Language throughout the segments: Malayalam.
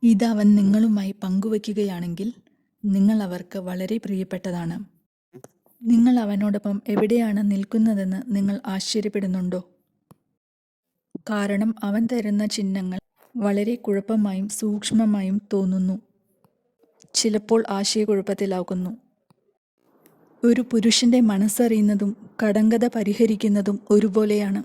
ഇത് അവൻ നിങ്ങളുമായി പങ്കുവയ്ക്കുകയാണെങ്കിൽ നിങ്ങൾ അവർക്ക് വളരെ പ്രിയപ്പെട്ടതാണ്. നിങ്ങൾ അവനോടൊപ്പം എവിടെയാണ് നിൽക്കുന്നതെന്ന് നിങ്ങൾ ആശ്ചര്യപ്പെടുന്നുണ്ടോ? കാരണം അവൻ തരുന്ന ചിഹ്നങ്ങൾ വളരെ കുഴപ്പമായും സൂക്ഷ്മമായും തോന്നുന്നു, ചിലപ്പോൾ ആശയക്കുഴപ്പത്തിലാക്കുന്നു. ഒരു പുരുഷന്റെ മനസ്സറിയുന്നതും കടങ്കഥ പരിഹരിക്കുന്നതും ഒരുപോലെയാണ്.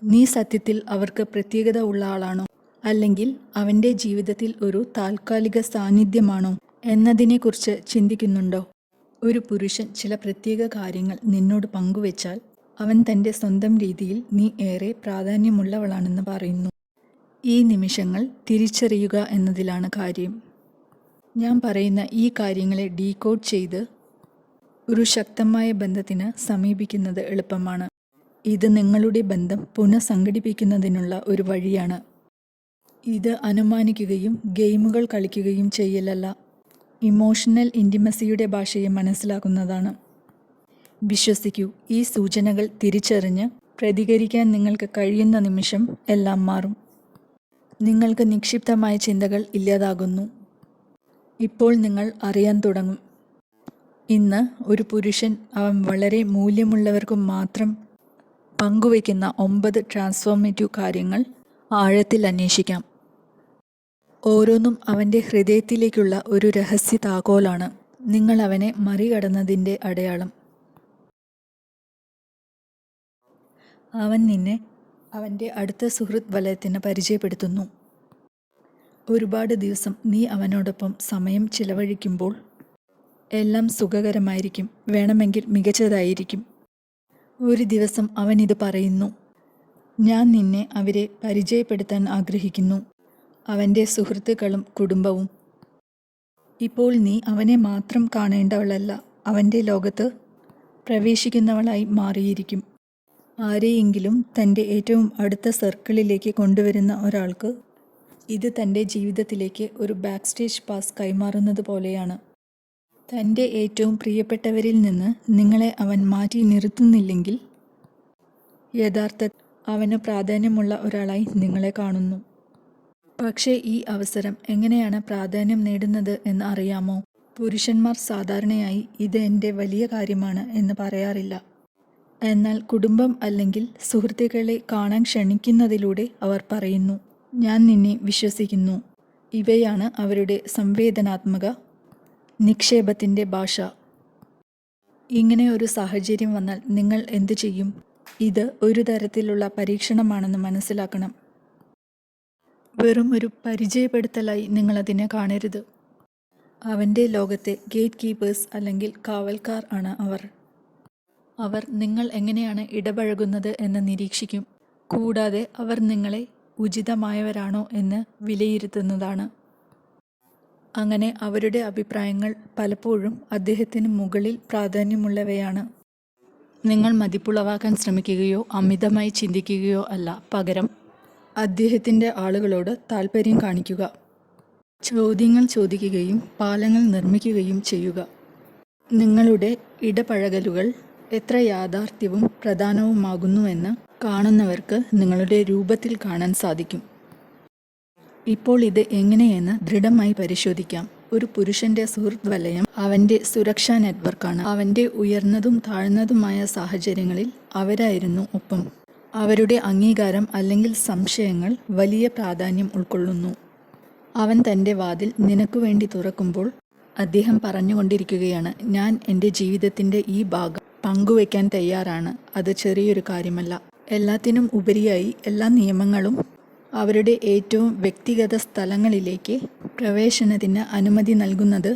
നീ സത്യത്തിൽ അവർക്ക് പ്രത്യേകത ഉള്ള ആളാണോ, അല്ലെങ്കിൽ അവൻ്റെ ജീവിതത്തിൽ ഒരു താൽക്കാലിക സാന്നിധ്യമാണോ എന്നതിനെക്കുറിച്ച് ചിന്തിക്കുന്നുണ്ടോ? ഒരു പുരുഷൻ ചില പ്രത്യേക കാര്യങ്ങൾ നിന്നോട് പങ്കുവെച്ചാൽ അവൻ തൻ്റെ സ്വന്തം രീതിയിൽ നീ ഏറെ പ്രാധാന്യമുള്ളവളാണെന്ന് പറയുന്നു. ഈ നിമിഷങ്ങൾ തിരിച്ചറിയുക എന്നതിലാണ് കാര്യം. ഞാൻ പറയുന്ന ഈ കാര്യങ്ങളെ ഡീകോഡ് ചെയ്ത് ഒരു ശക്തമായ ബന്ധത്തിന് സമീപിക്കുന്നത് എളുപ്പമാണ്. ഇത് നിങ്ങളുടെ ബന്ധം പുനഃസംഘടിപ്പിക്കുന്നതിനുള്ള ഒരു വഴിയാണ്. ഇത് അനുമാനിക്കുകയും ഗെയിമുകൾ കളിക്കുകയും ചെയ്യലല്ല, ഇമോഷണൽ ഇൻറ്റിമസിയുടെ ഭാഷയെ മനസ്സിലാക്കുന്നതാണ്. വിശ്വസിക്കൂ, ഈ സൂചനകൾ തിരിച്ചറിഞ്ഞ് പ്രതികരിക്കാൻ നിങ്ങൾക്ക് കഴിയുന്ന നിമിഷം എല്ലാം മാറും. നിങ്ങൾക്ക് നിക്ഷിപ്തമായ ചിന്തകൾ ഇല്ലാതാകുന്നു. ഇപ്പോൾ നിങ്ങൾ അറിയാൻ തുടങ്ങും. ഇന്ന് ഒരു പുരുഷൻ അവൻ വളരെ മൂല്യമുള്ളവർക്ക് മാത്രം പങ്കുവയ്ക്കുന്ന 9 ട്രാൻസ്ഫോർമേറ്റീവ് കാര്യങ്ങൾ ആഴത്തിൽ അന്വേഷിക്കാം. ഓരോന്നും അവൻ്റെ ഹൃദയത്തിലേക്കുള്ള ഒരു രഹസ്യ താക്കോലാണ്. നിങ്ങൾ അവനെ മറികടന്നതിൻ്റെ അടയാളം. അവൻ നിന്നെ അവൻ്റെ അടുത്ത സുഹൃത്ത് വലയത്തിന് പരിചയപ്പെടുത്തുന്നു. ഒരുപാട് ദിവസം നീ അവനോടൊപ്പം സമയം ചിലവഴിക്കുമ്പോൾ എല്ലാം സുഖകരമായിരിക്കും, വേണമെങ്കിൽ മികച്ചതായിരിക്കും. ഒരു ദിവസം അവൻ ഇത് പറയുന്നു: ഞാൻ നിന്നെ അവരെ പരിചയപ്പെടുത്താൻ ആഗ്രഹിക്കുന്നു, അവൻ്റെ സുഹൃത്തുക്കളും കുടുംബവും. ഇപ്പോൾ നീ അവനെ മാത്രം കാണേണ്ടവളല്ല, അവൻ്റെ ലോകത്ത് പ്രവേശിക്കുന്നവളായി മാറിയിരിക്കും. ആരെയെങ്കിലും തൻ്റെ ഏറ്റവും അടുത്ത സർക്കിളിലേക്ക് കൊണ്ടുവരുന്ന ഒരാൾക്ക് ഇത് തൻ്റെ ജീവിതത്തിലേക്ക് ഒരു ബാക്ക് സ്റ്റേജ് പാസ് കൈമാറുന്നത് പോലെയാണ്. തൻ്റെ ഏറ്റവും പ്രിയപ്പെട്ടവരിൽ നിന്ന് നിങ്ങളെ അവൻ മാറ്റി നിർത്തുന്നില്ലെങ്കിൽ യഥാർത്ഥത്തിൽ അവന് പ്രാധാന്യമുള്ള ഒരാളായി നിങ്ങളെ കാണുന്നു. പക്ഷേ ഈ അവസരം എങ്ങനെയാണ് പ്രാധാന്യം നേടുന്നത് എന്ന് അറിയാമോ? പുരുഷന്മാർ സാധാരണയായി ഇത് എൻ്റെ വലിയ കാര്യമാണ് എന്ന് പറയാറില്ല. എന്നാൽ കുടുംബം അല്ലെങ്കിൽ സുഹൃത്തുക്കളെ കാണാൻ ക്ഷണിക്കുന്നതിലൂടെ അവർ പറയുന്നു, ഞാൻ നിന്നെ വിശ്വസിക്കുന്നു. ഇവയാണ് അവരുടെ സംവേദനാത്മക നിക്ഷേപത്തിൻ്റെ ഭാഷ. ഇങ്ങനെ ഒരു സാഹചര്യം വന്നാൽ നിങ്ങൾ എന്തു ചെയ്യും? ഇത് ഒരു തരത്തിലുള്ള പരീക്ഷണമാണെന്ന് മനസ്സിലാക്കണം. വെറും ഒരു പരിചയപ്പെടുത്തലായി നിങ്ങളതിനെ കാണരുത്. അവൻ്റെ ലോകത്തെ ഗേറ്റ് കീപ്പേഴ്സ് അല്ലെങ്കിൽ കാവൽക്കാർ ആണ് അവർ. അവർ നിങ്ങൾ എങ്ങനെയാണ് ഇടപഴകുന്നത് എന്ന് നിരീക്ഷിക്കും, കൂടാതെ അവർ നിങ്ങളെ ഉചിതമായവരാണോ എന്ന് വിലയിരുത്തുന്നതാണ്. അങ്ങനെ അവരുടെ അഭിപ്രായങ്ങൾ പലപ്പോഴും അദ്ദേഹത്തിന് മുകളിൽ പ്രാധാന്യമുള്ളവയാണ്. നിങ്ങൾ മതിപ്പുളവാക്കാൻ ശ്രമിക്കുകയോ അമിതമായി ചിന്തിക്കുകയോ അല്ല, പകരം അദ്ദേഹത്തിൻ്റെ ആളുകളോട് താൽപ്പര്യം കാണിക്കുക. ചോദ്യങ്ങൾ ചോദിക്കുകയും പാലങ്ങൾ നിർമ്മിക്കുകയും ചെയ്യുക. നിങ്ങളുടെ ഇടപഴകലുകൾ എത്ര യാഥാർത്ഥ്യവും പ്രധാനവുമാകുന്നുവെന്ന് കാണുന്നവർക്ക് നിങ്ങളുടെ രൂപത്തിൽ കാണാൻ സാധിക്കും. ഇപ്പോൾ ഇത് എങ്ങനെയെന്ന് ദൃഢമായി പരിശോധിക്കാം. ഒരു പുരുഷന്റെ സുഹൃത്ത് വലയം അവൻ്റെ സുരക്ഷാ നെറ്റ്വർക്കാണ്. അവൻ്റെ ഉയർന്നതും താഴ്ന്നതുമായ സാഹചര്യങ്ങളിൽ അവരായിരുന്നു ഒപ്പം. അവരുടെ അംഗീകാരം അല്ലെങ്കിൽ സംശയങ്ങൾ വലിയ പ്രാധാന്യം ഉൾക്കൊള്ളുന്നു. അവൻ തൻ്റെ വാതിൽ നിനക്ക് വേണ്ടി തുറക്കുമ്പോൾ അദ്ദേഹം പറഞ്ഞുകൊണ്ടിരിക്കുകയാണ്, ഞാൻ എൻ്റെ ജീവിതത്തിൻ്റെ ഈ ഭാഗം പങ്കുവയ്ക്കാൻ തയ്യാറാണ്. അത് ചെറിയൊരു കാര്യമല്ല. എല്ലാത്തിനും ഉപരിയായി എല്ലാ നിയമങ്ങളും അവരുടെ ഏറ്റവും വ്യക്തിഗത സ്ഥലങ്ങളിലേക്ക് പ്രവേശനത്തിന് അനുമതി നൽകുന്നത്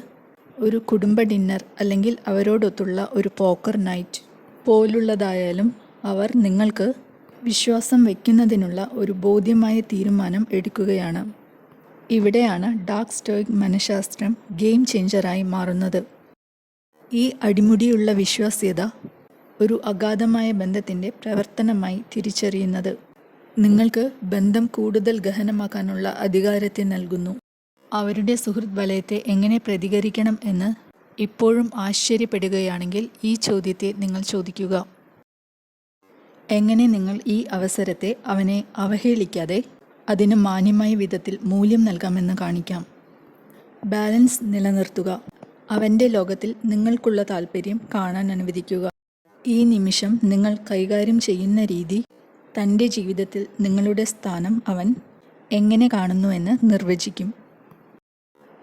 ഒരു കുടുംബ ഡിന്നർ അല്ലെങ്കിൽ അവരോടൊത്തുള്ള ഒരു പോക്കർ നൈറ്റ് പോലുള്ളതായാലും അവർ നിങ്ങൾക്ക് വിശ്വാസം വയ്ക്കുന്നതിനുള്ള ഒരു ബോധ്യമായ തീരുമാനം എടുക്കുകയാണ്. ഇവിടെയാണ് ഡാർക്ക് സ്റ്റോയിക് മനഃശാസ്ത്രം ഗെയിം ചേഞ്ചറായി മാറുന്നത്. ഈ അടിമുടിയുള്ള വിശ്വാസ്യത ഒരു അഗാധമായ ബന്ധത്തിൻ്റെ പ്രവർത്തനമായി തിരിച്ചറിയുന്നത് നിങ്ങൾക്ക് ബന്ധം കൂടുതൽ ഗഹനമാക്കാനുള്ള അധികാരത്തെ നൽകുന്നു. അവരുടെ സുഹൃത്ത് വലയത്തെ എങ്ങനെ പ്രതികരിക്കണം എന്ന് ഇപ്പോഴും ആശ്ചര്യപ്പെടുകയാണെങ്കിൽ ഈ ചോദ്യത്തെ നിങ്ങൾ ചോദിക്കുക: എങ്ങനെ നിങ്ങൾ ഈ അവസരത്തെ അവനെ അവഹേളിക്കാതെ അതിന് മാന്യമായ വിധത്തിൽ മൂല്യം നൽകാമെന്ന് കാണിക്കാം. ബാലൻസ് നിലനിർത്തുക. അവൻ്റെ ലോകത്തിൽ നിങ്ങൾക്കുള്ള താൽപ്പര്യം കാണാൻ അനുവദിക്കുക. ഈ നിമിഷം നിങ്ങൾ കൈകാര്യം ചെയ്യുന്ന രീതി തൻ്റെ ജീവിതത്തിൽ നിങ്ങളുടെ സ്ഥാനം അവൻ എങ്ങനെ കാണുന്നുവെന്ന് നിർവചിക്കും.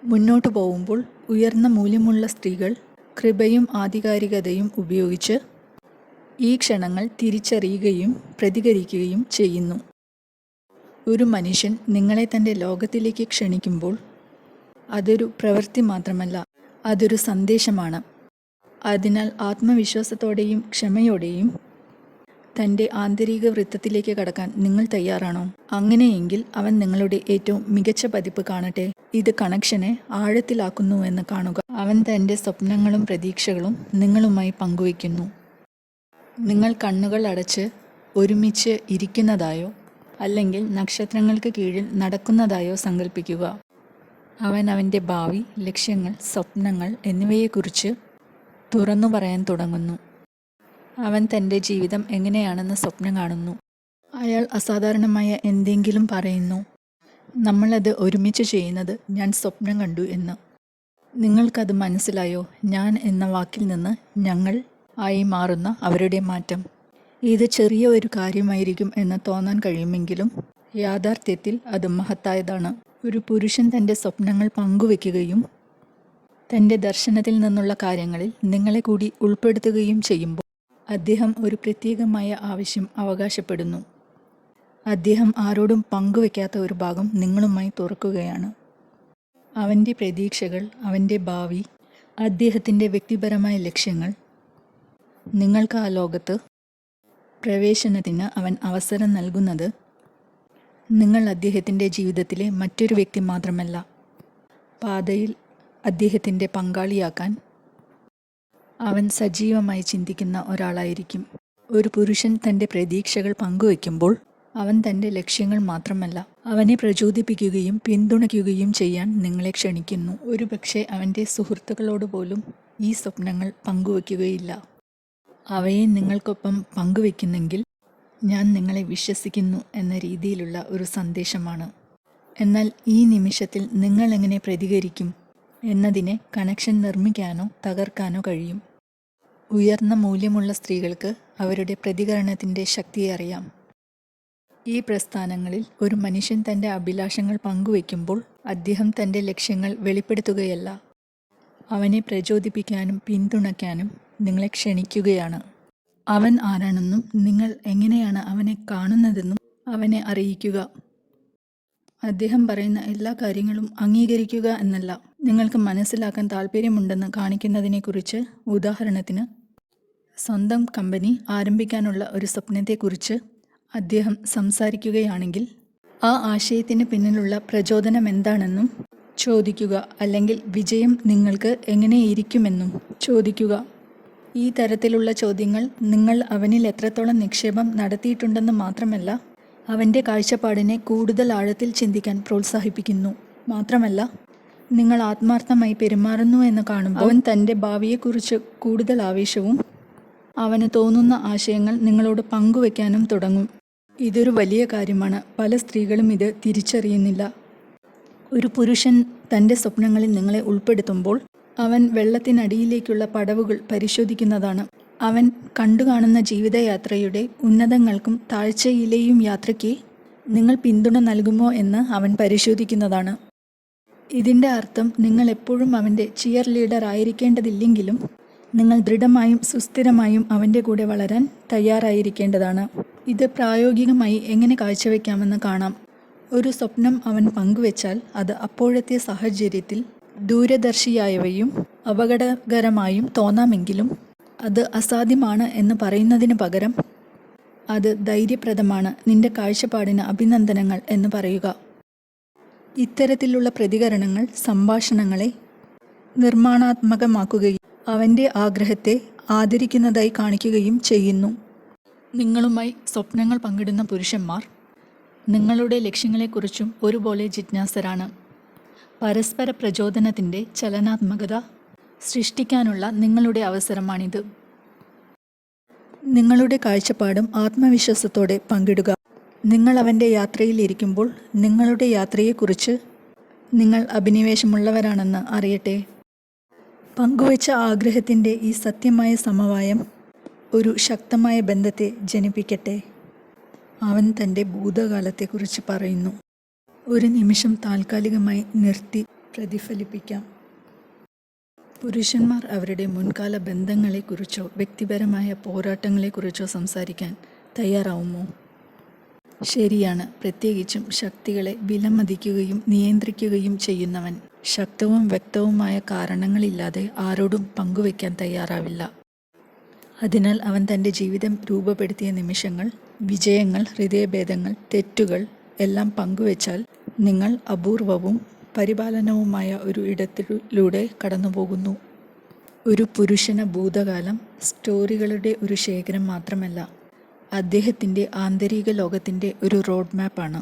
മുന്നോട്ടു പോകുമ്പോൾ ഉയർന്ന മൂല്യമുള്ള സ്ത്രീകൾ കൃപയും ആധികാരികതയും ഉപയോഗിച്ച് ഈ ക്ഷണങ്ങൾ തിരിച്ചറിയുകയും പ്രതികരിക്കുകയും ചെയ്യുന്നു. ഒരു മനുഷ്യൻ നിങ്ങളെ തൻ്റെ ലോകത്തിലേക്ക് ക്ഷണിക്കുമ്പോൾ അതൊരു പ്രവൃത്തി മാത്രമല്ല, അതൊരു സന്ദേശമാണ്. അതിനാൽ ആത്മവിശ്വാസത്തോടെയും ക്ഷമയോടെയും തൻ്റെ ആന്തരിക വൃത്തത്തിലേക്ക് കടക്കാൻ നിങ്ങൾ തയ്യാറാണോ? അങ്ങനെയെങ്കിൽ അവൻ നിങ്ങളുടെ ഏറ്റവും മികച്ച പതിപ്പ് കാണട്ടെ. ഇത് കണക്ഷനെ ആഴത്തിലാക്കുന്നുവെന്ന് കാണുക. അവൻ തൻ്റെ സ്വപ്നങ്ങളും പ്രതീക്ഷകളും നിങ്ങളുമായി പങ്കുവയ്ക്കുന്നു. നിങ്ങൾ കണ്ണുകൾ അടച്ച് ഒരുമിച്ച് ഇരിക്കുന്നതായോ അല്ലെങ്കിൽ നക്ഷത്രങ്ങൾക്ക് കീഴിൽ നടക്കുന്നതായോ സങ്കല്പിക്കുക. അവൻ അവൻ്റെ ഭാവി, ലക്ഷ്യങ്ങൾ, സ്വപ്നങ്ങൾ എന്നിവയെക്കുറിച്ച് തുറന്നു പറയാൻ തുടങ്ങുന്നു. അവൻ തൻ്റെ ജീവിതം എങ്ങനെയാണെന്ന് സ്വപ്നം കാണുന്നു. അയാൾ അസാധാരണമായ എന്തെങ്കിലും പറയുന്നു. നമ്മളത് ഒരുമിച്ച് ചെയ്യുന്നത് ഞാൻ സ്വപ്നം കണ്ടു എന്ന്. നിങ്ങൾക്കത് മനസ്സിലായോ? ഞാൻ എന്ന വാക്കിൽ നിന്ന് ഞങ്ങൾ ആയി മാറുന്ന അവരുടെ മാറ്റം. ഇത് ചെറിയ ഒരു കാര്യമായിരിക്കും എന്ന് തോന്നാൻ കഴിയുമെങ്കിലും യാഥാർത്ഥ്യത്തിൽ അത് മഹത്തായതാണ്. ഒരു പുരുഷൻ തൻ്റെ സ്വപ്നങ്ങൾ പങ്കുവെക്കുകയും തൻ്റെ ദർശനത്തിൽ നിന്നുള്ള കാര്യങ്ങളിൽ നിങ്ങളെ കൂടി ഉൾപ്പെടുത്തുകയും ചെയ്യുമ്പോൾ അദ്ദേഹം ഒരു പ്രത്യേകമായ ആവശ്യം അവകാശപ്പെടുന്നു. അദ്ദേഹം ആരോടും പങ്കുവെക്കാത്ത ഒരു ഭാഗം നിങ്ങളുമായി തുറക്കുകയാണ്. അവൻ്റെ പ്രതീക്ഷകൾ, അവൻ്റെ ഭാവി, അദ്ദേഹത്തിൻ്റെ വ്യക്തിപരമായ ലക്ഷ്യങ്ങൾ. നിങ്ങൾക്ക് ആ ലോകത്ത് പ്രവേശനത്തിന് അവൻ അവസരം നൽകുന്നത് നിങ്ങൾ അദ്ദേഹത്തിൻ്റെ ജീവിതത്തിലെ മറ്റൊരു വ്യക്തി മാത്രമല്ല, പാതയിൽ അദ്ദേഹത്തിൻ്റെ പങ്കാളിയാക്കാൻ അവൻ സജീവമായി ചിന്തിക്കുന്ന ഒരാളായിരിക്കും. ഒരു പുരുഷൻ തൻ്റെ പ്രതീക്ഷകൾ പങ്കുവയ്ക്കുമ്പോൾ അവൻ തൻ്റെ ലക്ഷ്യങ്ങൾ മാത്രമല്ല, അവനെ പ്രചോദിപ്പിക്കുകയും പിന്തുണയ്ക്കുകയും ചെയ്യാൻ നിങ്ങളെ ക്ഷണിക്കുന്നു. ഒരുപക്ഷെ അവൻ്റെ സുഹൃത്തുക്കളോട് പോലും ഈ സ്വപ്നങ്ങൾ പങ്കുവയ്ക്കുകയില്ല. അവയെ നിങ്ങൾക്കൊപ്പം പങ്കുവയ്ക്കുന്നെങ്കിൽ ഞാൻ നിങ്ങളെ വിശ്വസിക്കുന്നു എന്ന രീതിയിലുള്ള ഒരു സന്ദേശമാണ്. എന്നാൽ ഈ നിമിഷത്തിൽ നിങ്ങൾ എങ്ങനെ പ്രതികരിക്കും എന്നതിനെ കണക്ഷൻ നിർമ്മിക്കാനോ തകർക്കാനോ കഴിയും. ഉയർന്ന മൂല്യമുള്ള സ്ത്രീകൾക്ക് അവരുടെ പ്രതികരണത്തിൻ്റെ ശക്തിയെ അറിയാം. ഈ പ്രസ്ഥാനങ്ങളിൽ ഒരു മനുഷ്യൻ തൻ്റെ അഭിലാഷങ്ങൾ പങ്കുവയ്ക്കുമ്പോൾ അദ്ദേഹം തൻ്റെ ലക്ഷ്യങ്ങൾ വെളിപ്പെടുത്തുകയല്ല, അവനെ പ്രചോദിപ്പിക്കാനും പിന്തുണയ്ക്കാനും നിങ്ങളെ ക്ഷണിക്കുകയാണ്. അവൻ ആരാണെന്നും നിങ്ങൾ എങ്ങനെയാണ് അവനെ കാണുന്നതെന്നും അവനെ അറിയിക്കുക. അദ്ദേഹം പറയുന്ന എല്ലാ കാര്യങ്ങളും അംഗീകരിക്കുക എന്നല്ല, നിങ്ങൾക്ക് മനസ്സിലാക്കാൻ താല്പര്യമുണ്ടെന്ന് കാണിക്കുന്നതിനെക്കുറിച്ച്. ഉദാഹരണത്തിന്, സ്വന്തം കമ്പനി ആരംഭിക്കാനുള്ള ഒരു സ്വപ്നത്തെക്കുറിച്ച് അദ്ദേഹം സംസാരിക്കുകയാണെങ്കിൽ ആ ആശയത്തിന് പിന്നിലുള്ള പ്രചോദനം എന്താണെന്നും ചോദിക്കുക. അല്ലെങ്കിൽ വിജയം നിങ്ങൾക്ക് എങ്ങനെയിരിക്കുമെന്നും ചോദിക്കുക. ഈ തരത്തിലുള്ള ചോദ്യങ്ങൾ നിങ്ങൾ അവനിൽ എത്രത്തോളം നിക്ഷേപം നടത്തിയിട്ടുണ്ടെന്ന് മാത്രമല്ല, അവൻ്റെ കാഴ്ചപ്പാടിനെ കൂടുതൽ ആഴത്തിൽ ചിന്തിക്കാൻ പ്രോത്സാഹിപ്പിക്കുന്നു. മാത്രമല്ല, നിങ്ങൾ ആത്മാർത്ഥമായി പെരുമാറുന്നു എന്ന് കാണുമ്പോൾ അവൻ തൻ്റെ ഭാവിയെക്കുറിച്ച് കൂടുതൽ ആവേശവും അവന് തോന്നുന്ന ആശയങ്ങൾ നിങ്ങളോട് പങ്കുവെക്കാനും തുടങ്ങും. ഇതൊരു വലിയ കാര്യമാണ്. പല സ്ത്രീകളും ഇത് തിരിച്ചറിയുന്നില്ല. ഒരു പുരുഷൻ തൻ്റെ സ്വപ്നങ്ങളിൽ നിങ്ങളെ ഉൾപ്പെടുത്തുമ്പോൾ അവൻ വെള്ളത്തിനടിയിലേക്കുള്ള പടവുകൾ പരിശോധിക്കുന്നതാണ്. അവൻ കണ്ടുകാണുന്ന ജീവിതയാത്രയുടെ ഉന്നതങ്ങൾക്കും താഴ്ചയിലെയും യാത്രയ്ക്ക് നിങ്ങൾ പിന്തുണ നൽകുമോ എന്ന് അവൻ പരിശോധിക്കുന്നതാണ്. ഇതിൻ്റെ അർത്ഥം നിങ്ങൾ എപ്പോഴും അവൻ്റെ ചിയർ ലീഡർ ആയിരിക്കേണ്ടതില്ലെങ്കിലും നിങ്ങൾ ദൃഢമായും സുസ്ഥിരമായും അവൻ്റെ കൂടെ വളരാൻ തയ്യാറായിരിക്കേണ്ടതാണ്. ഇത് പ്രായോഗികമായി എങ്ങനെ കാഴ്ചവെക്കാമെന്ന് കാണാം. ഒരു സ്വപ്നം അവൻ പങ്കുവെച്ചാൽ അത് അപ്പോഴത്തെ സാഹചര്യത്തിൽ ദൂരദർശിയായവയും അപകടകരമായും തോന്നാമെങ്കിലും അത് അസാധ്യമാണ് എന്ന് പറയുന്നതിന് പകരം അത് ധൈര്യപ്രദമാണ്, നിന്റെ കാഴ്ചപ്പാടിന് അഭിനന്ദനങ്ങൾ എന്ന് പറയുക. ഇത്തരത്തിലുള്ള പ്രതികരണങ്ങൾ സംഭാഷണങ്ങളെ നിർമ്മാണാത്മകമാക്കുകയും അവൻ്റെ ആഗ്രഹത്തെ ആദരിക്കുന്നതായി കാണിക്കുകയും ചെയ്യുന്നു. നിങ്ങളുമായി സ്വപ്നങ്ങൾ പങ്കിടുന്ന പുരുഷന്മാർ നിങ്ങളുടെ ലക്ഷ്യങ്ങളെക്കുറിച്ചും ഒരുപോലെ ജിജ്ഞാസരാണ്. പരസ്പര പ്രചോദനത്തിൻ്റെ ചലനാത്മകത സൃഷ്ടിക്കാനുള്ള നിങ്ങളുടെ അവസരമാണിത്. നിങ്ങളുടെ കാഴ്ചപ്പാടും ആത്മവിശ്വാസത്തോടെ പങ്കിടുക. നിങ്ങൾ അവൻ്റെ യാത്രയിലിരിക്കുമ്പോൾ നിങ്ങളുടെ യാത്രയെക്കുറിച്ച് നിങ്ങൾ അഭിനിവേശമുള്ളവരാണെന്ന് അറിയട്ടെ. പങ്കുവച്ച ആഗ്രഹത്തിൻ്റെ ഈ സത്യമായ സമവായം ഒരു ശക്തമായ ബന്ധത്തെ ജനിപ്പിക്കട്ടെ. അവൻ തൻ്റെ ഭൂതകാലത്തെക്കുറിച്ച് പറയുന്നു. ഒരു നിമിഷം താൽക്കാലികമായി നിർത്തി പ്രതിഫലിപ്പിക്കാം. പുരുഷന്മാർ അവരുടെ മുൻകാല ബന്ധങ്ങളെക്കുറിച്ചോ വ്യക്തിപരമായ പോരാട്ടങ്ങളെക്കുറിച്ചോ സംസാരിക്കാൻ തയ്യാറാവുമോ? ശരിയാണ്, പ്രത്യേകിച്ചും ശക്തികളെ വിലമതിക്കുകയും നിയന്ത്രിക്കുകയും ചെയ്യുന്നവൻ ശക്തവും വ്യക്തവുമായ കാരണങ്ങളില്ലാതെ ആരോടും പങ്കുവയ്ക്കാൻ തയ്യാറാവില്ല. അതിനാൽ അവൻ തൻ്റെ ജീവിതം രൂപപ്പെടുത്തിയ നിമിഷങ്ങൾ, വിജയങ്ങൾ, ഹൃദയഭേദങ്ങൾ, തെറ്റുകൾ എല്ലാം പങ്കുവച്ചാൽ നിങ്ങൾ അപൂർവവും പരിപാലനവുമായ ഒരു ഇടത്തിലൂടെ കടന്നുപോകുന്നു. ഒരു പുരുഷന് ഭൂതകാലം സ്റ്റോറികളുടെ ഒരു ശേഖരം മാത്രമല്ല, അദ്ദേഹത്തിൻ്റെ ആന്തരിക ലോകത്തിൻ്റെ ഒരു റോഡ് മാപ്പാണ്.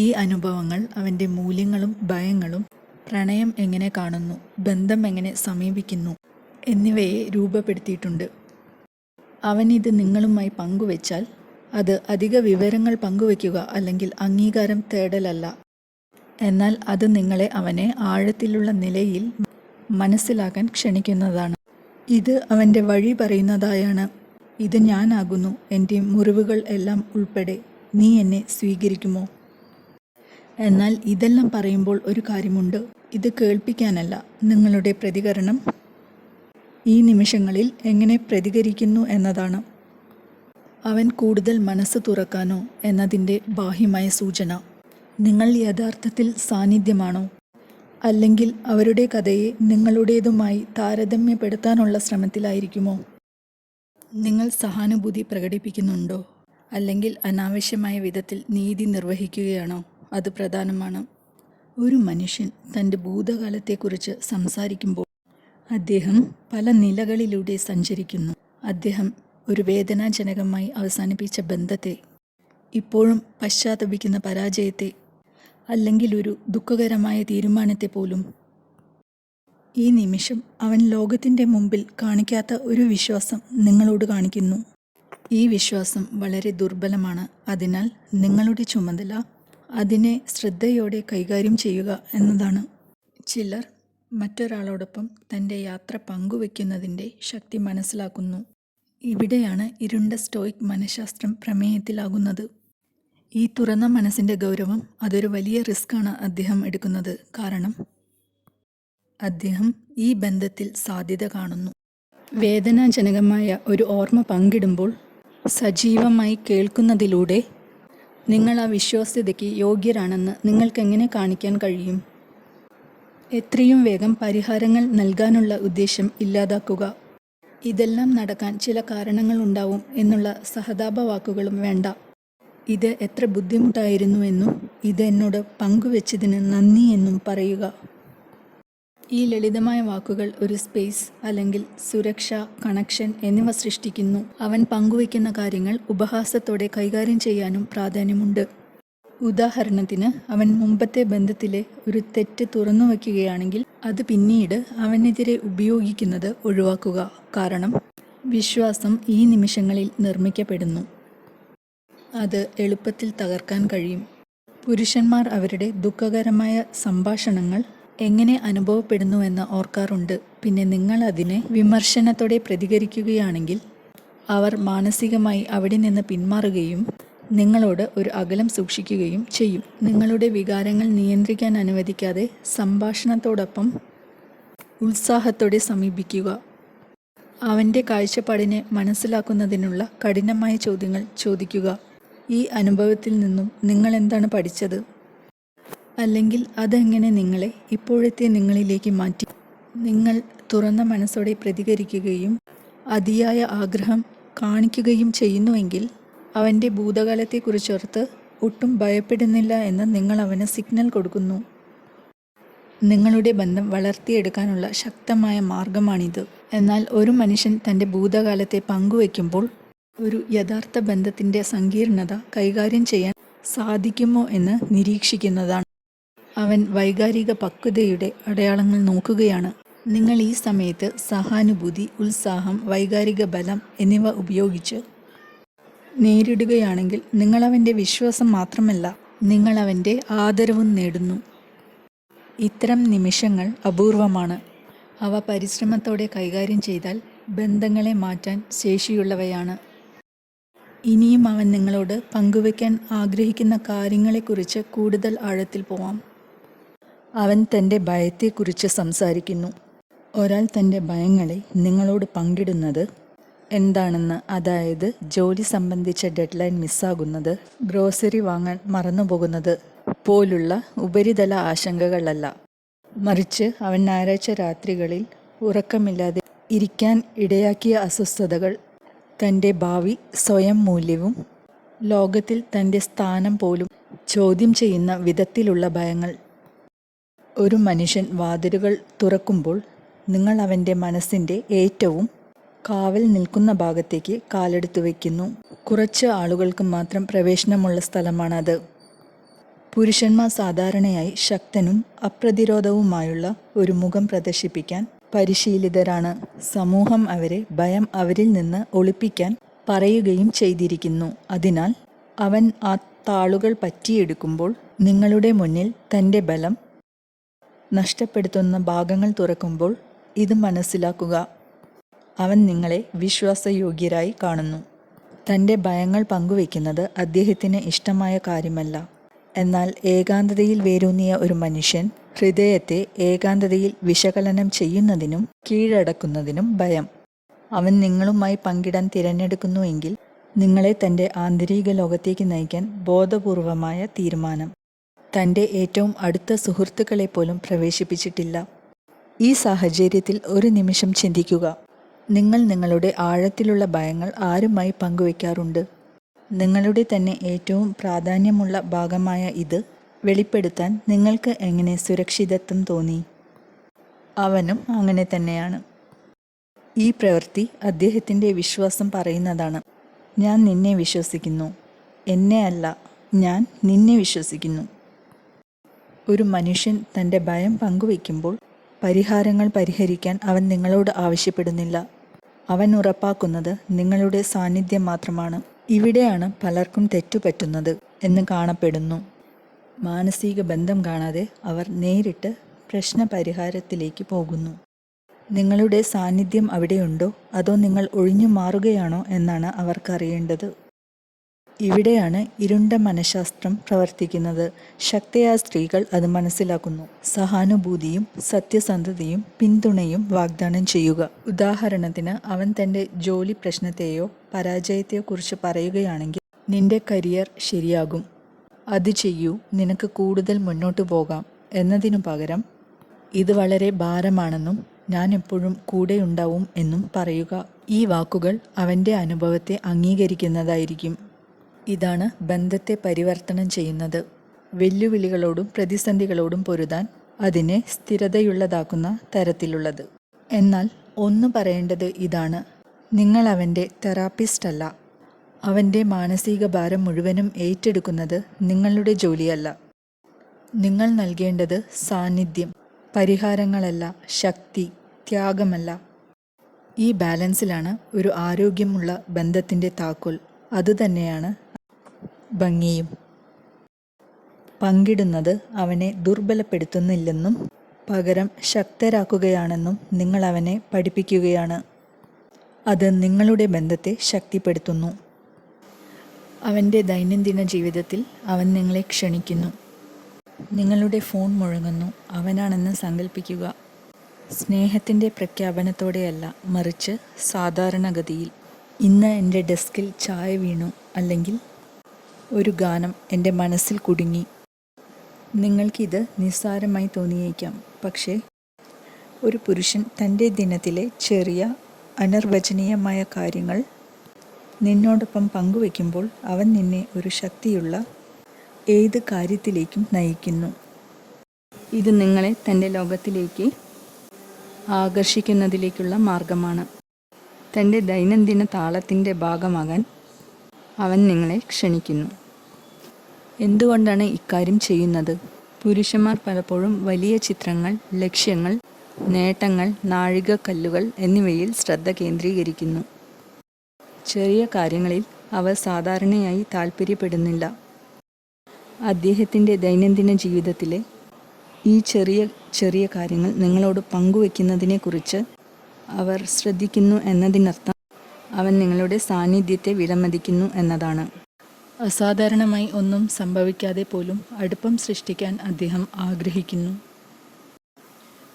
ഈ അനുഭവങ്ങൾ അവൻ്റെ മൂല്യങ്ങളും ഭയങ്ങളും, പ്രണയം എങ്ങനെ കാണുന്നു, ബന്ധം എങ്ങനെ സമീപിക്കുന്നു എന്നിവയെ രൂപപ്പെടുത്തിയിട്ടുണ്ട്. അവനിത് നിങ്ങളുമായി പങ്കുവച്ചാൽ അത് അധിക വിവരങ്ങൾ പങ്കുവയ്ക്കുക അല്ലെങ്കിൽ അംഗീകാരം തേടലല്ല, എന്നാൽ അത് നിങ്ങളെ അവനെ ആഴത്തിലുള്ള നിലയിൽ മനസ്സിലാക്കാൻ ക്ഷണിക്കുന്നതാണ്. ഇത് അവൻ്റെ വഴി പറയുന്നതായാണ്. ഇത് ഞാനാകുന്നു, എൻ്റെ മുറിവുകൾ എല്ലാം ഉൾപ്പെടെ. നീ എന്നെ സ്വീകരിക്കുമോ? എന്നാൽ ഇതെല്ലാം പറയുമ്പോൾ ഒരു കാര്യമുണ്ട്. ഇത് കേൾപ്പിക്കാനല്ല. നിങ്ങളുടെ പ്രതികരണം ഈ നിമിഷങ്ങളിൽ എങ്ങനെ പ്രതികരിക്കുന്നു എന്നതാണ്. അവൻ കൂടുതൽ മനസ്സ് തുറക്കാനോ എന്നതിൻ്റെ ബാഹ്യമായ സൂചന. നിങ്ങൾ യഥാർത്ഥത്തിൽ സാന്നിധ്യമാണോ? അല്ലെങ്കിൽ അവരുടെ കഥയെ നിങ്ങളുടേതുമായി താരതമ്യപ്പെടുത്താനുള്ള ശ്രമത്തിലായിരിക്കുമോ? നിങ്ങൾ സഹാനുഭൂതി പ്രകടിപ്പിക്കുന്നുണ്ടോ? അല്ലെങ്കിൽ അനാവശ്യമായ വിധത്തിൽ നീതി നിർവഹിക്കുകയാണോ? അത് പ്രധാനമാണ്. ഒരു മനുഷ്യൻ തൻ്റെ ഭൂതകാലത്തെക്കുറിച്ച് സംസാരിക്കുമ്പോൾ അദ്ദേഹം പല നിലകളിലൂടെ സഞ്ചരിക്കുന്നു. അദ്ദേഹം ഒരു വേദനാജനകമായി അവസാനിപ്പിച്ച ബന്ധത്തെ, ഇപ്പോഴും പശ്ചാത്തപിക്കുന്ന പരാജയത്തെ, അല്ലെങ്കിൽ ഒരു ദുഃഖകരമായ തീരുമാനത്തെ പോലും. ഈ നിമിഷം അവൻ ലോകത്തിൻ്റെ മുമ്പിൽ കാണിക്കാത്ത ഒരു വിശ്വാസം നിങ്ങളോട് കാണിക്കുന്നു. ഈ വിശ്വാസം വളരെ ദുർബലമാണ്. അതിനാൽ നിങ്ങളുടെ ചുമതല അതിനെ ശ്രദ്ധയോടെ കൈകാര്യം ചെയ്യുക എന്നതാണ്. ചിലർ മറ്റൊരാളോടൊപ്പം തൻ്റെ യാത്ര പങ്കുവയ്ക്കുന്നതിൻ്റെ ശക്തി മനസ്സിലാക്കുന്നു. ഇവിടെയാണ് ഇരുണ്ട സ്റ്റോയിക് മനഃശാസ്ത്രം പ്രമേയത്തിലാകുന്നത്. ഈ തുറന്ന മനസ്സിൻ്റെ ഗൗരവം, അതൊരു വലിയ റിസ്ക്കാണ് അദ്ദേഹം എടുക്കുന്നത്. കാരണം അദ്ദേഹം ഈ ബന്ധത്തിൽ സാധ്യത കാണുന്നു. വേദനാജനകമായ ഒരു ഓർമ്മ പങ്കിടുമ്പോൾ സജീവമായി കേൾക്കുന്നതിലൂടെ നിങ്ങൾ ആ വിശ്വാസ്യതയ്ക്ക് യോഗ്യരാണെന്ന് നിങ്ങൾക്കെങ്ങനെ കാണിക്കാൻ കഴിയും? എത്രയും വേഗം പരിഹാരങ്ങൾ നൽകാനുള്ള ഉദ്ദേശം ഇല്ലാതാക്കുക. ഇതെല്ലാം നടക്കാൻ ചില കാരണങ്ങളുണ്ടാവും എന്നുള്ള സഹതാപവാക്കുകളും വേണ്ട. ഇത് എത്ര ബുദ്ധിമുട്ടായിരുന്നുവെന്നും ഇത് എന്നോട് പങ്കുവെച്ചതിന് നന്ദി എന്നും പറയുക. ഈ ലളിതമായ വാക്കുകൾ ഒരു സ്പേസ് അല്ലെങ്കിൽ സുരക്ഷ, കണക്ഷൻ എന്നിവ സൃഷ്ടിക്കുന്നു. അവൻ പങ്കുവയ്ക്കുന്ന കാര്യങ്ങൾ ഉപഹാസത്തോടെ കൈകാര്യം ചെയ്യാനും പ്രാധാന്യമുണ്ട്. ഉദാഹരണത്തിന്, അവൻ മുമ്പത്തെ ബന്ധത്തിലെ ഒരു തെറ്റ് തുറന്നു വയ്ക്കുകയാണെങ്കിൽ അത് പിന്നീട് അവനെതിരെ ഉപയോഗിക്കുന്നത് ഒഴിവാക്കുക. കാരണം വിശ്വാസം ഈ നിമിഷങ്ങളിൽ നിർമ്മിക്കപ്പെടുന്നു. അത് എളുപ്പത്തിൽ തകർക്കാൻ കഴിയും. പുരുഷന്മാർ അവരുടെ ദുഃഖകരമായ സംഭാഷണങ്ങൾ എങ്ങനെ അനുഭവപ്പെടുന്നുവെന്ന് ഓർക്കാറുണ്ട്. പിന്നെ നിങ്ങൾ അതിനെ വിമർശനത്തോടെ പ്രതികരിക്കുകയാണെങ്കിൽ അവർ മാനസികമായി അവിടെ നിന്ന് പിന്മാറുകയും നിങ്ങളോട് ഒരു അകലം സൂക്ഷിക്കുകയും ചെയ്യും. നിങ്ങളുടെ വികാരങ്ങൾ നിയന്ത്രിക്കാൻ അനുവദിക്കാതെ സംഭാഷണത്തോടൊപ്പം ഉത്സാഹത്തോടെ സമീപിക്കുക. അവൻ്റെ കാഴ്ചപ്പാടിനെ മനസ്സിലാക്കുന്നതിനുള്ള കഠിനമായ ചോദ്യങ്ങൾ ചോദിക്കുക. ഈ അനുഭവത്തിൽ നിന്നും നിങ്ങൾ എന്താണ് പഠിച്ചത്? അല്ലെങ്കിൽ അതെങ്ങനെ നിങ്ങളെ ഇപ്പോഴത്തെ നിങ്ങളിലേക്ക് മാറ്റി? നിങ്ങൾ തുറന്ന മനസ്സോടെ പ്രതികരിക്കുകയും അതിയായ ആഗ്രഹം കാണിക്കുകയും ചെയ്യുന്നുവെങ്കിൽ അവൻ്റെ ഭൂതകാലത്തെക്കുറിച്ചോർത്ത് ഒട്ടും ഭയപ്പെടുന്നില്ല എന്ന് നിങ്ങൾ അവന് സിഗ്നൽ കൊടുക്കുന്നു. നിങ്ങളുടെ ബന്ധം വളർത്തിയെടുക്കാനുള്ള ശക്തമായ മാർഗമാണിത്. എന്നാൽ ഒരു മനുഷ്യൻ തൻ്റെ ഭൂതകാലത്തെ പങ്കുവയ്ക്കുമ്പോൾ ഒരു യഥാർത്ഥ ബന്ധത്തിൻ്റെ സങ്കീർണത കൈകാര്യം ചെയ്യാൻ സാധിക്കുമോ എന്ന് നിരീക്ഷിക്കുന്നതാണ്. അവൻ വൈകാരിക പക്വതയുടെ അടയാളങ്ങൾ നോക്കുകയാണ്. നിങ്ങൾ ഈ സമയത്ത് സഹാനുഭൂതി, ഉത്സാഹം, വൈകാരിക ബലം എന്നിവ ഉപയോഗിച്ച് നേരിടുകയാണെങ്കിൽ നിങ്ങളവൻ്റെ വിശ്വാസം മാത്രമല്ല, നിങ്ങളവൻ്റെ ആദരവും നേടുന്നു. ഇത്തരം നിമിഷങ്ങൾ അപൂർവമാണ്. അവ പരിശ്രമത്തോടെ കൈകാര്യം ചെയ്താൽ ബന്ധങ്ങളെ മാറ്റാൻ ശേഷിയുള്ളവയാണ്. ഇനിയും അവൻ നിങ്ങളോട് പങ്കുവയ്ക്കാൻ ആഗ്രഹിക്കുന്ന കാര്യങ്ങളെക്കുറിച്ച് കൂടുതൽ ആഴത്തിൽ പോവാം. അവൻ തൻ്റെ ഭയത്തെക്കുറിച്ച് സംസാരിക്കുന്നു. ഒരാൾ തൻ്റെ ഭയങ്ങളെ നിങ്ങളോട് പങ്കിടുന്നത് എന്താണെന്ന്, അതായത് ജോലി സംബന്ധിച്ച ഡെഡ്ലൈൻ മിസ്സാകുന്നത്, ഗ്രോസറി വാങ്ങാൻ മറന്നുപോകുന്നത് പോലുള്ള ഉപരിതല ആശങ്കകളല്ല. മറിച്ച് അവൻ ഞായറാഴ്ച രാത്രികളിൽ ഉറക്കമില്ലാതെ ഇരിക്കാൻ ഇടയാക്കിയ അസ്വസ്ഥതകൾ, തൻ്റെ ഭാവി സ്വയം മൂല്യവും ലോകത്തിൽ തൻ്റെ സ്ഥാനം പോലും ചോദ്യം ചെയ്യുന്ന വിധത്തിലുള്ള ഭയങ്ങൾ. ഒരു മനുഷ്യൻ വാതിലുകൾ തുറക്കുമ്പോൾ നിങ്ങൾ അവൻ്റെ മനസ്സിൻ്റെ ഏറ്റവും കാവൽ നിൽക്കുന്ന ഭാഗത്തേക്ക് കാലെടുത്തു വയ്ക്കുന്നു. കുറച്ച് ആളുകൾക്ക് മാത്രം പ്രവേശനമുള്ള സ്ഥലമാണത്. പുരുഷന്മാർ സാധാരണയായി ശക്തനും അപ്രതിരോധവുമായുള്ള ഒരു മുഖം പ്രദർശിപ്പിക്കാൻ പരിശീലിതരാണ്. സമൂഹം അവരെ ഭയം അവരിൽ നിന്ന് ഒളിപ്പിക്കാൻ പറയുകയും ചെയ്തിരിക്കുന്നു. അതിനാൽ അവൻ ആ താളുകൾ പറ്റിയെടുക്കുമ്പോൾ നിങ്ങളുടെ മുന്നിൽ തൻ്റെ ബലം നഷ്ടപ്പെടുത്തുന്ന ഭാഗങ്ങൾ തുറക്കുമ്പോൾ ഇത് മനസ്സിലാക്കുക: അവൻ നിങ്ങളെ വിശ്വാസയോഗ്യരായി കാണുന്നു. തൻ്റെ ഭയങ്ങൾ പങ്കുവയ്ക്കുന്നത് അദ്ദേഹത്തിന് ഇഷ്ടമായ കാര്യമല്ല. എന്നാൽ ഏകാന്തതയിൽ വേരൂന്നിയ ഒരു മനുഷ്യൻ ഹൃദയത്തെ ഏകാന്തതയിൽ വിശകലനം ചെയ്യുന്നതിനും കീഴടക്കുന്നതിനും ഭയം അവൻ നിങ്ങളുമായി പങ്കിടാൻ തിരഞ്ഞെടുക്കുന്നുവെങ്കിൽ നിങ്ങളെ തൻ്റെ ആന്തരിക ലോകത്തേക്ക് നയിക്കാൻ ബോധപൂർവമായ തീരുമാനം തൻ്റെ ഏറ്റവും അടുത്ത സുഹൃത്തുക്കളെപ്പോലും പ്രവേശിപ്പിച്ചിട്ടില്ല. ഈ സാഹചര്യത്തിൽ ഒരു നിമിഷം ചിന്തിക്കുക: നിങ്ങൾ നിങ്ങളുടെ ആഴത്തിലുള്ള ഭയങ്ങൾ ആരുമായി പങ്കുവയ്ക്കാറുണ്ട്? നിങ്ങളുടെ തന്നെ ഏറ്റവും പ്രാധാന്യമുള്ള ഭാഗമായ ഇത് വെളിപ്പെടുത്താൻ നിങ്ങൾക്ക് എങ്ങനെ സുരക്ഷിതത്വം തോന്നി? അവനും അങ്ങനെ തന്നെയാണ്. ഈ പ്രവൃത്തി അദ്ദേഹത്തിൻ്റെ വിശ്വാസം പറയുന്നതാണ്: ഞാൻ നിന്നെ വിശ്വസിക്കുന്നു, എന്നെ അല്ല, ഞാൻ നിന്നെ വിശ്വസിക്കുന്നു. ഒരു മനുഷ്യൻ തൻ്റെ ഭയം പങ്കുവയ്ക്കുമ്പോൾ പരിഹാരങ്ങൾ പരിഹരിക്കാൻ അവൻ നിങ്ങളോട് ആവശ്യപ്പെടുന്നില്ല. അവൻ ഉറപ്പാക്കുന്നത് നിങ്ങളുടെ സാന്നിധ്യം മാത്രമാണ്. ഇവിടെയാണ് പലർക്കും തെറ്റുപറ്റുന്നത് എന്ന് കാണപ്പെടുന്നു. മാനസിക ബന്ധം കാണാതെ അവർ നേരിട്ട് പ്രശ്നപരിഹാരത്തിലേക്ക് പോകുന്നു. നിങ്ങളുടെ സാന്നിധ്യം അവിടെയുണ്ടോ അതോ നിങ്ങൾ ഒഴിഞ്ഞു മാറുകയാണോ എന്നാണ് അവർക്കറിയേണ്ടത്. ഇവിടെയാണ് ഇരുണ്ട മനഃശാസ്ത്രം പ്രവർത്തിക്കുന്നത്. ശക്തയായ സ്ത്രീകൾ അത് മനസ്സിലാക്കുന്നു. സഹാനുഭൂതിയും സത്യസന്ധതയും പിന്തുണയും വാഗ്ദാനം ചെയ്യുക. ഉദാഹരണത്തിന്, അവൻ തൻ്റെ ജോലി പ്രശ്നത്തെയോ പരാജയത്തെയോ കുറിച്ച് പറയുകയാണെങ്കിൽ, നിന്റെ കരിയർ ശരിയാകും, അത് ചെയ്യൂ, നിനക്ക് കൂടുതൽ മുന്നോട്ട് പോകാം എന്നതിനു പകരം ഇത് വളരെ ഭാരമാണെന്നും ഞാൻ എപ്പോഴും കൂടെയുണ്ടാവും എന്നും പറയുക. ഈ വാക്കുകൾ അവൻ്റെ അനുഭവത്തെ അംഗീകരിക്കുന്നതായിരിക്കും. ഇതാണ് ബന്ധത്തെ പരിവർത്തനം ചെയ്യുന്നത്. വെല്ലുവിളികളോടും പ്രതിസന്ധികളോടും പൊരുതാൻ അതിനെ സ്ഥിരതയുള്ളതാക്കുന്ന തരത്തിലുള്ളത്. എന്നാൽ ഒന്ന് പറയേണ്ടത് ഇതാണ്: നിങ്ങൾ അവൻ്റെ തെറാപ്പിസ്റ്റ് അല്ല. അവൻ്റെ മാനസിക ഭാരം മുഴുവനും ഏറ്റെടുക്കുന്നത് നിങ്ങളുടെ ജോലിയല്ല. നിങ്ങൾ നൽകേണ്ടത് സാന്നിധ്യം, പരിഹാരങ്ങളല്ല, ശക്തി, ത്യാഗമല്ല. ഈ ബാലൻസിലാണ് ഒരു ആരോഗ്യമുള്ള ബന്ധത്തിൻ്റെ താക്കോൽ. അതുതന്നെയാണ് ഭംഗിയും. പങ്കിടുന്നത് അവനെ ദുർബലപ്പെടുത്തുന്നില്ലെന്നും പകരം ശക്തരാക്കുകയാണെന്നും നിങ്ങൾ അവനെ പഠിപ്പിക്കുകയാണ്. അത് നിങ്ങളുടെ ബന്ധത്തെ ശക്തിപ്പെടുത്തുന്നു. അവൻ്റെ ദൈനംദിന ജീവിതത്തിൽ അവൻ നിങ്ങളെ ക്ഷണിക്കുന്നു. നിങ്ങളുടെ ഫോൺ മുഴങ്ങുന്നു. അവനാണെന്ന് സങ്കല്പിക്കുക. സ്നേഹത്തിൻ്റെ പ്രഖ്യാപനത്തോടെയല്ല, മറിച്ച് സാധാരണഗതിയിൽ. ഇന്ന് എൻ്റെ ഡെസ്കിൽ ചായ വീണു, അല്ലെങ്കിൽ ഒരു ഗാനം എൻ്റെ മനസ്സിൽ കുടുങ്ങി. നിങ്ങൾക്കിത് നിസ്സാരമായി തോന്നിയേക്കാം. പക്ഷേ ഒരു പുരുഷൻ തൻ്റെ ദിനത്തിലെ ചെറിയ അനിർവചനീയമായ കാര്യങ്ങൾ നിന്നോടൊപ്പം പങ്കുവയ്ക്കുമ്പോൾ അവൻ നിന്നെ ഒരു ശക്തിയുള്ള ഏത് കാര്യത്തിലേക്കും നയിക്കുന്നു. ഇത് നിങ്ങളെ തൻ്റെ ലോകത്തിലേക്ക് ആകർഷിക്കുന്നതിലേക്കുള്ള മാർഗമാണ്. തൻ്റെ ദൈനംദിന താളത്തിൻ്റെ ഭാഗമാകാൻ അവൻ നിങ്ങളെ ക്ഷണിക്കുന്നു. എന്തുകൊണ്ടാണ് ഇക്കാര്യം ചെയ്യുന്നത്? പുരുഷന്മാർ പലപ്പോഴും വലിയ ചിത്രങ്ങൾ, ലക്ഷ്യങ്ങൾ, നേട്ടങ്ങൾ, നാഴികക്കല്ലുകൾ എന്നിവയിൽ ശ്രദ്ധ കേന്ദ്രീകരിക്കുന്നു. ചെറിയ കാര്യങ്ങളിൽ അവർ സാധാരണയായി താൽപ്പര്യപ്പെടുന്നില്ല. അദ്ദേഹത്തിൻ്റെ ദൈനംദിന ജീവിതത്തിലെ ഈ ചെറിയ ചെറിയ കാര്യങ്ങൾ നിങ്ങളോട് പങ്കുവെക്കുന്നതിനെക്കുറിച്ച് അവർ ശ്രദ്ധിക്കുന്നു എന്നതിനർത്ഥം അവൻ നിങ്ങളുടെ സാന്നിധ്യത്തെ വിലമതിക്കുന്നു എന്നതാണ്. അസാധാരണമായി ഒന്നും സംഭവിക്കാതെ പോലും അടുപ്പം സൃഷ്ടിക്കാൻ അദ്ദേഹം ആഗ്രഹിക്കുന്നു.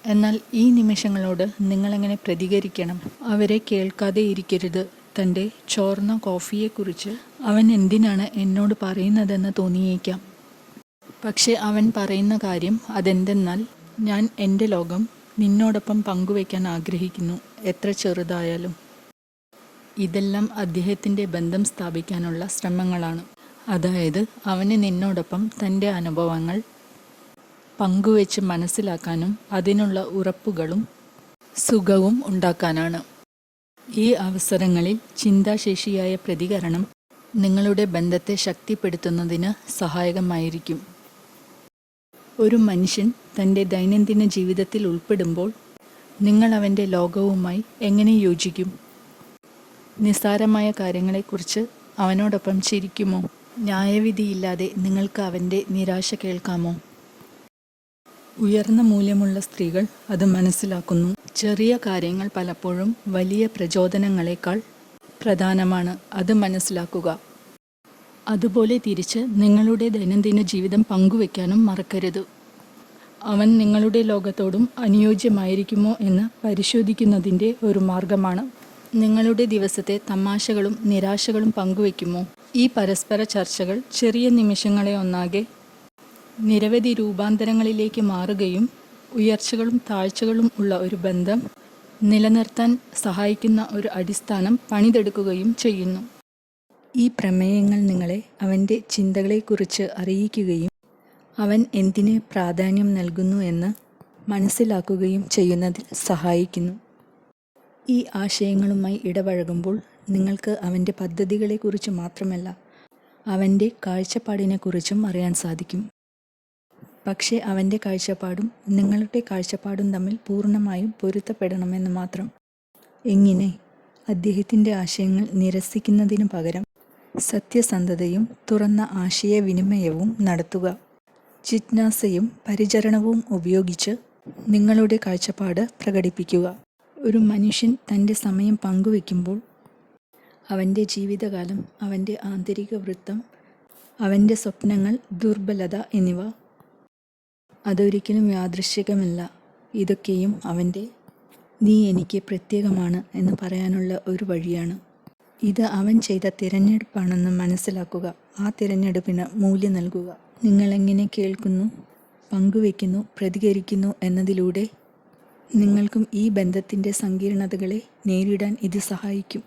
എന്നാൽ ഈ നിമിഷങ്ങളോട് നിങ്ങളെങ്ങനെ പ്രതികരിക്കണം? അവരെ കേൾക്കാതെ ഇരിക്കരുത്. തൻ്റെ ചോർന്ന കോഫിയെക്കുറിച്ച് അവൻ എന്തിനാണ് എന്നോട് പറയുന്നതെന്ന് തോന്നിയേക്കാം. പക്ഷെ അവൻ പറയുന്ന കാര്യം അതെന്തെന്നാൽ, ഞാൻ എൻ്റെ ലോകം നിന്നോടൊപ്പം പങ്കുവയ്ക്കാൻ ആഗ്രഹിക്കുന്നു, എത്ര ചെറുതായാലും. ഇതെല്ലാം അദ്ദേഹത്തിൻ്റെ ബന്ധം സ്ഥാപിക്കാനുള്ള ശ്രമങ്ങളാണ്. അതായത് അവന് നിന്നോടൊപ്പം തൻ്റെ അനുഭവങ്ങൾ പങ്കുവെച്ച് മനസ്സിലാക്കാനും അതിനുള്ള ഉറപ്പുകളും സുഖവും ഉണ്ടാക്കാനാണ്. ഈ അവസരങ്ങളിൽ ചിന്താശേഷിയായ പ്രതികരണം നിങ്ങളുടെ ബന്ധത്തെ ശക്തിപ്പെടുത്തുന്നതിന് സഹായകമായിരിക്കും. ഒരു മനുഷ്യൻ തൻ്റെ ദൈനംദിന ജീവിതത്തിൽ ഉൾപ്പെടുമ്പോൾ നിങ്ങൾ അവൻ്റെ ലോകവുമായി എങ്ങനെ യോജിക്കും? നിസ്സാരമായ കാര്യങ്ങളെക്കുറിച്ച് അവനോടൊപ്പം ചിരിക്കുമോ? ന്യായവിധിയില്ലാതെ നിങ്ങൾക്ക് അവൻ്റെ നിരാശ കേൾക്കാമോ? ഉയർന്ന മൂല്യമുള്ള സ്ത്രീകൾ അത് മനസ്സിലാക്കുന്നു. ചെറിയ കാര്യങ്ങൾ പലപ്പോഴും വലിയ പ്രചോദനങ്ങളെക്കാൾ പ്രധാനമാണ്. അത് മനസ്സിലാക്കുക. അതുപോലെ തിരിച്ച് നിങ്ങളുടെ ദൈനംദിന ജീവിതം പങ്കുവെക്കാനും മറക്കരുത്. അവൻ നിങ്ങളുടെ ലോകത്തോടും അനുയോജ്യമായിരിക്കുമോ എന്ന് പരിശോധിക്കുന്നതിൻ്റെ ഒരു മാർഗമാണ്. നിങ്ങളുടെ ദിവസത്തെ തമാശകളും നിരാശകളും പങ്കുവെക്കുമോ? ഈ പരസ്പര ചർച്ചകൾ ചെറിയ നിമിഷങ്ങളെ ഒന്നാകെ നിരവധി രൂപാന്തരങ്ങളിലേക്ക് മാറുകയും ഉയർച്ചകളും താഴ്ചകളും ഉള്ള ഒരു ബന്ധം നിലനിർത്താൻ സഹായിക്കുന്ന ഒരു അടിസ്ഥാനം പണിതെടുക്കുകയും ചെയ്യുന്നു. ഈ പ്രമേയങ്ങൾ നിങ്ങളെ അവൻ്റെ ചിന്തകളെക്കുറിച്ച് അറിയിക്കുകയും അവൻ എന്തിന് പ്രാധാന്യം നൽകുന്നു എന്ന് മനസ്സിലാക്കുകയും ചെയ്യുന്നതിൽ സഹായിക്കുന്നു. ഈ ആശയങ്ങളുമായി ഇടപഴകുമ്പോൾ നിങ്ങൾക്ക് അവൻ്റെ പദ്ധതികളെക്കുറിച്ച് മാത്രമല്ല അവൻ്റെ കാഴ്ചപ്പാടിനെക്കുറിച്ചും അറിയാൻ സാധിക്കും. പക്ഷേ അവൻ്റെ കാഴ്ചപ്പാടും നിങ്ങളുടെ കാഴ്ചപ്പാടും തമ്മിൽ പൂർണ്ണമായും പൊരുത്തപ്പെടണമെന്ന് മാത്രം. എങ്ങനെ? അദ്ദേഹത്തിൻ്റെ ആശയങ്ങൾ നിരസിക്കുന്നതിനു പകരം സത്യസന്ധതയും തുറന്ന ആശയവിനിമയവും നടത്തുക. ജിജ്ഞാസയും പരിചരണവും ഉപയോഗിച്ച് നിങ്ങളുടെ കാഴ്ചപ്പാട് പ്രകടിപ്പിക്കുക. ഒരു മനുഷ്യൻ തൻ്റെ സമയം പങ്കുവെക്കുമ്പോൾ അവൻ്റെ ജീവിതകാലം, അവൻ്റെ ആന്തരിക വൃത്തം, അവൻ്റെ സ്വപ്നങ്ങൾ, ദുർബലത എന്നിവ അതൊരിക്കലും യാദൃശ്ചികമല്ല. ഇതൊക്കെയും അവൻ്റെ നീ എനിക്ക് പ്രത്യേകമാണ് എന്ന് പറയാനുള്ള ഒരു വഴിയാണ്. ഇത് അവൻ ചെയ്ത തിരഞ്ഞെടുപ്പാണെന്ന് മനസ്സിലാക്കുക. ആ തിരഞ്ഞെടുപ്പിന് മൂല്യം നൽകുക. നിങ്ങളെങ്ങനെ കേൾക്കുന്നു, പങ്കുവെക്കുന്നു, പ്രതികരിക്കുന്നു എന്നതിലൂടെ നിങ്ങൾക്കും ഈ ബന്ധത്തിൻ്റെ സങ്കീർണതകളെ നേരിടാൻ ഇത് സഹായിക്കും.